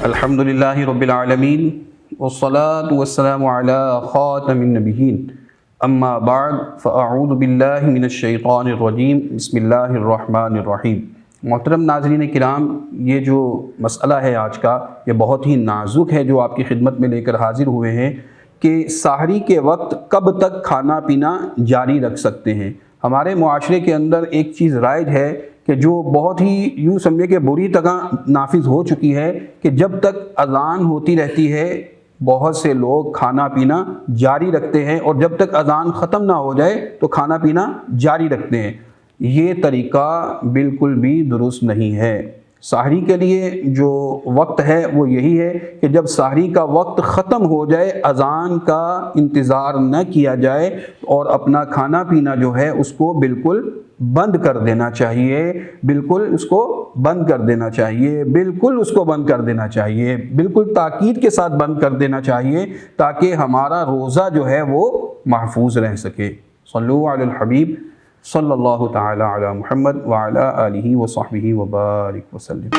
الحمدللہ رب العالمین والصلاة والسلام علی خاتم النبیین اما بعد فاعوذ باللہ من الشیطان الرجیم بسم اللہ الرحمن الرحیم۔ محترم ناظرین کرام، یہ جو مسئلہ ہے آج کا یہ بہت ہی نازک ہے جو آپ کی خدمت میں لے کر حاضر ہوئے ہیں کہ سحری کے وقت کب تک کھانا پینا جاری رکھ سکتے ہیں۔ ہمارے معاشرے کے اندر ایک چیز رائج ہے کہ جو بہت ہی یوں سمجھے کہ بری طرح نافذ ہو چکی ہے کہ جب تک اذان ہوتی رہتی ہے بہت سے لوگ کھانا پینا جاری رکھتے ہیں اور جب تک اذان ختم نہ ہو جائے تو کھانا پینا جاری رکھتے ہیں۔ یہ طریقہ بالکل بھی درست نہیں ہے۔ سحری کے لیے جو وقت ہے وہ یہی ہے کہ جب سحری کا وقت ختم ہو جائے اذان کا انتظار نہ کیا جائے اور اپنا کھانا پینا جو ہے اس کو بالکل بند کر دینا چاہیے، بالکل اس کو بند کر دینا چاہیے، بالکل اس کو بند کر دینا چاہیے، بالکل تاکید کے ساتھ بند کر دینا چاہیے تاکہ ہمارا روزہ جو ہے وہ محفوظ رہ سکے۔ صلو علی الحبیب صلی اللہ تعالی علی محمد وعلی آلہ وصحبہ وبارک وسلم۔